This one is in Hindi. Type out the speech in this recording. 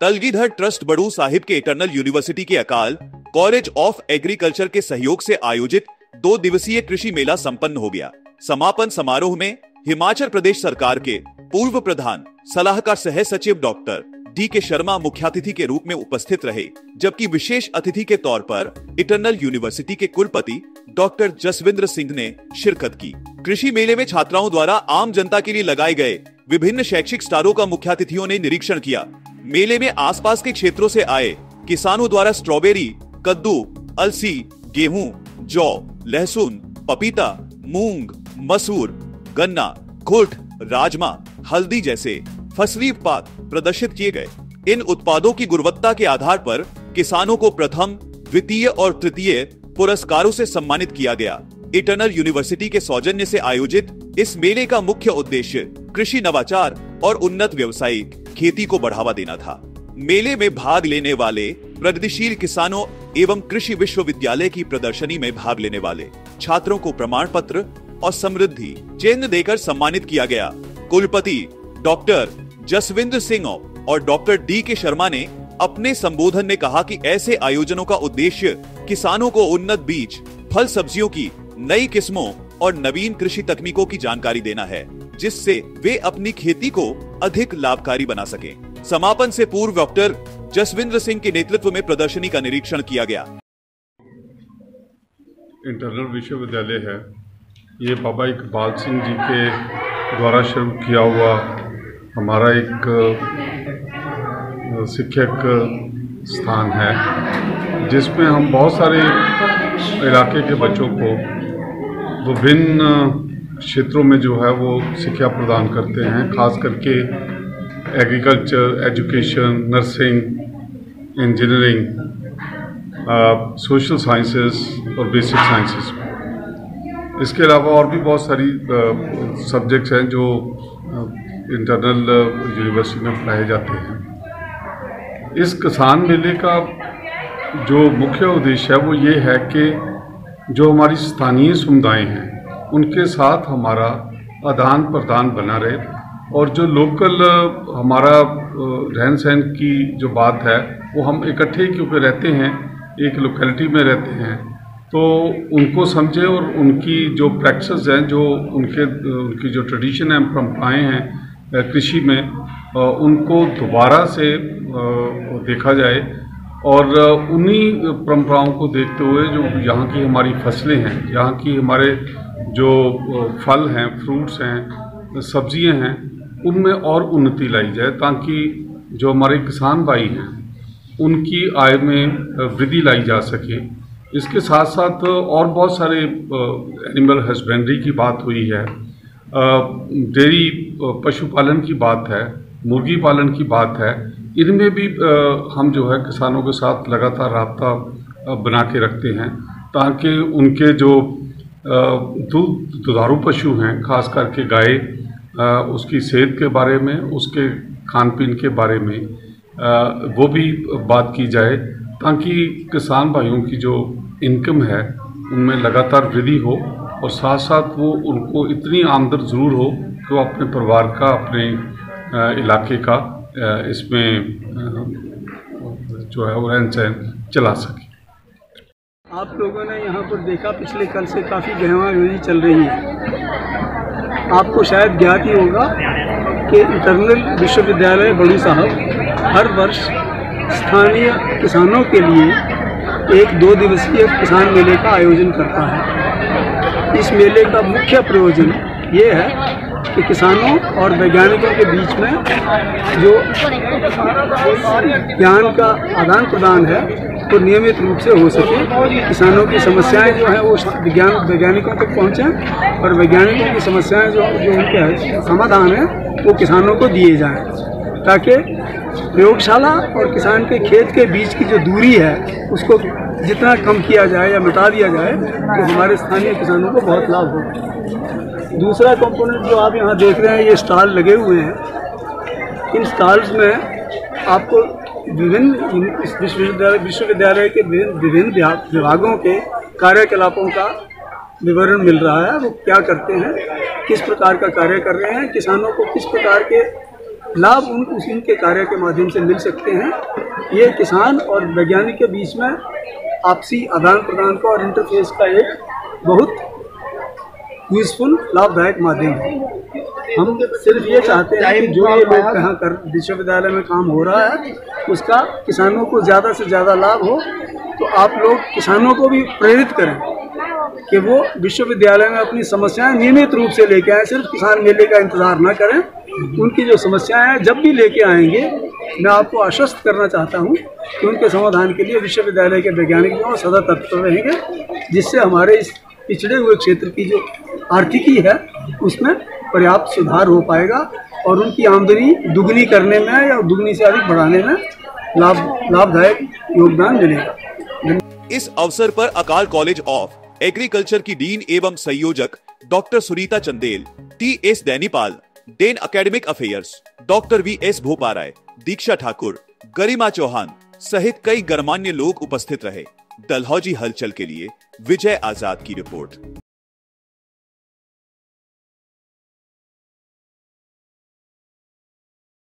कलगीधर ट्रस्ट बड़ू साहिब के इटर्नल यूनिवर्सिटी के अकाल कॉलेज ऑफ एग्रीकल्चर के सहयोग से आयोजित 2 दिवसीय कृषि मेला संपन्न हो गया। समापन समारोह में हिमाचल प्रदेश सरकार के पूर्व प्रधान सलाहकार सह सचिव डॉक्टर डी.के. शर्मा मुख्यातिथि के रूप में उपस्थित रहे, जबकि विशेष अतिथि के तौर पर इटर्नल यूनिवर्सिटी के कुलपति डॉक्टर जसविंद्र सिंह ने शिरकत की। कृषि मेले में छात्राओं द्वारा आम जनता के लिए लगाए गए विभिन्न शैक्षिक स्टॉलों का मुख्यातिथियों ने निरीक्षण किया। मेले में आसपास के क्षेत्रों से आए किसानों द्वारा स्ट्रॉबेरी, कद्दू, अलसी, गेहूं, जौ, लहसुन, पपीता, मूंग, मसूर, गन्ना, घुट, राजमा, हल्दी जैसे फसली उत्पाद प्रदर्शित किए गए। इन उत्पादों की गुणवत्ता के आधार पर किसानों को प्रथम, द्वितीय और तृतीय पुरस्कारों से सम्मानित किया गया। इटर्नल यूनिवर्सिटी के सौजन्य से आयोजित इस मेले का मुख्य उद्देश्य कृषि नवाचार और उन्नत व्यावसायिक खेती को बढ़ावा देना था। मेले में भाग लेने वाले प्रगतिशील किसानों एवं कृषि विश्वविद्यालय की प्रदर्शनी में भाग लेने वाले छात्रों को प्रमाण पत्र और समृद्धि चिन्ह देकर सम्मानित किया गया। कुलपति डॉक्टर जसविंद्र सिंह और डॉक्टर डी.के. शर्मा ने अपने संबोधन में कहा कि ऐसे आयोजनों का उद्देश्य किसानों को उन्नत बीज, फल सब्जियों की नई किस्मों और नवीन कृषि तकनीकों की जानकारी देना है, जिससे वे अपनी खेती को अधिक लाभकारी बना सकें। समापन से पूर्व डॉक्टर जसविंद्र सिंह के नेतृत्व में प्रदर्शनी का निरीक्षण किया गया। इंटरनल विश्वविद्यालय है, ये बाबा इकबाल सिंह जी के द्वारा शुरू किया हुआ हमारा एक शिक्षक स्थान है, जिसमें हम बहुत सारे इलाके के बच्चों को विभिन्न क्षेत्रों में जो है वो शिक्षा प्रदान करते हैं, खास करके agriculture, education, nursing, engineering, social sciences और बेसिक साइंसेस। इसके अलावा और भी बहुत सारी सब्जेक्ट्स हैं जो इंटरनल यूनिवर्सिटी में पढ़ाए जाते हैं। इस किसान मेले का जो मुख्य उद्देश्य है वो ये है कि जो हमारी स्थानीय समुदाय हैं उनके साथ हमारा आदान प्रदान बना रहे, और जो लोकल हमारा रहन सहन की जो बात है वो हम इकट्ठे क्योंकि रहते हैं, एक लोकेलिटी में रहते हैं, तो उनको समझें और उनकी जो प्रैक्टिस हैं, जो उनकी जो ट्रेडिशन है, परंपराएँ हैं कृषि में, उनको दोबारा से देखा जाए और उन्हीं परंपराओं को देखते हुए जो यहाँ की हमारी फसलें हैं, यहाँ की हमारे जो फल हैं, फ्रूट्स हैं, सब्जियां हैं, उनमें और उन्नति लाई जाए, ताकि जो हमारे किसान भाई हैं उनकी आय में वृद्धि लाई जा सके। इसके साथ साथ और बहुत सारे एनिमल हस्बेंड्री की बात हुई है, डेयरी पशुपालन की बात है, मुर्गी पालन की बात है। इनमें भी हम जो है किसानों के साथ लगातार राब्ता बना के रखते हैं, ताकि उनके जो दुधारू पशु हैं, खास करके गाय, उसकी सेहत के बारे में, उसके खान पीन के बारे में वो भी बात की जाए, ताकि किसान भाइयों की जो इनकम है उनमें लगातार वृद्धि हो, और साथ साथ वो उनको इतनी आमदन ज़रूर हो कि वो अपने परिवार का, अपने इलाके का इसमें जो है वो रहन सहन चला सके। आप लोगों ने यहाँ पर देखा, पिछले कल से काफ़ी गहमागहमी चल रही है। आपको शायद ज्ञात ही होगा कि इंटरनल विश्वविद्यालय बड़ू साहब हर वर्ष स्थानीय किसानों के लिए एक 2 दिवसीय किसान मेले का आयोजन करता है। इस मेले का मुख्य प्रयोजन ये है कि किसानों और वैज्ञानिकों के बीच में जो ज्ञान का आदान प्रदान है वो नियमित रूप से हो सके। किसानों की समस्याएं जो हैं वो वैज्ञानिकों तक पहुँचें, और वैज्ञानिकों की समस्याएं जो उनके समाधान है वो किसानों को दिए जाएं, ताकि प्रयोगशाला और किसान के खेत के बीच की जो दूरी है उसको जितना कम किया जाए या मिटा दिया जाए तो हमारे स्थानीय किसानों को बहुत लाभ होगा। दूसरा कंपोनेंट जो आप यहाँ देख रहे हैं, ये स्टॉल लगे हुए हैं। इन स्टॉल्स में आपको विभिन्न विश्वविद्यालय के विभिन्न विभागों के कार्यकलापों का विवरण मिल रहा है। वो क्या करते हैं, किस प्रकार का कार्य कर रहे हैं, किसानों को किस प्रकार के लाभ उनके कार्य के माध्यम से मिल सकते हैं। ये किसान और वैज्ञानिक के बीच में आपसी आदान प्रदान का और इंटरफेस का एक बहुत यूजफुल लाभदायक माध्यम है। हम सिर्फ ये चाहते हैं कि जो ये लोग यहाँ कर विश्वविद्यालय में काम हो रहा है उसका किसानों को ज़्यादा से ज़्यादा लाभ हो। तो आप लोग किसानों को भी प्रेरित करें कि वो विश्वविद्यालय में अपनी समस्याएं नियमित रूप से लेके आएँ, सिर्फ किसान मेले का इंतज़ार ना करें। उनकी जो समस्याएं हैं जब भी लेके आएंगे, मैं आपको आश्वस्त करना चाहता हूं कि उनके समाधान के लिए विश्वविद्यालय के वैज्ञानिक जो सदा तत्पर रहेंगे, जिससे हमारे इस पिछड़े हुए क्षेत्र की जो आर्थिकी है उसमें पर्याप्त सुधार हो पाएगा और उनकी आमदनी दुगनी करने में या दुगनी से अधिक बढ़ाने में लाभदायक योगदान मिलेगा। इस अवसर पर अकाल कॉलेज ऑफ एग्रीकल्चर की डीन एवं संयोजक doctor Sunita Chandel, T S. Dainipal, dean academic affairs, doctor V S. Bhoparai, Diksha Thakur, Garima Chauhan सहित कई गणमान्य लोग उपस्थित रहे। डलहौजी हलचल के लिए विजय आजाद की रिपोर्ट।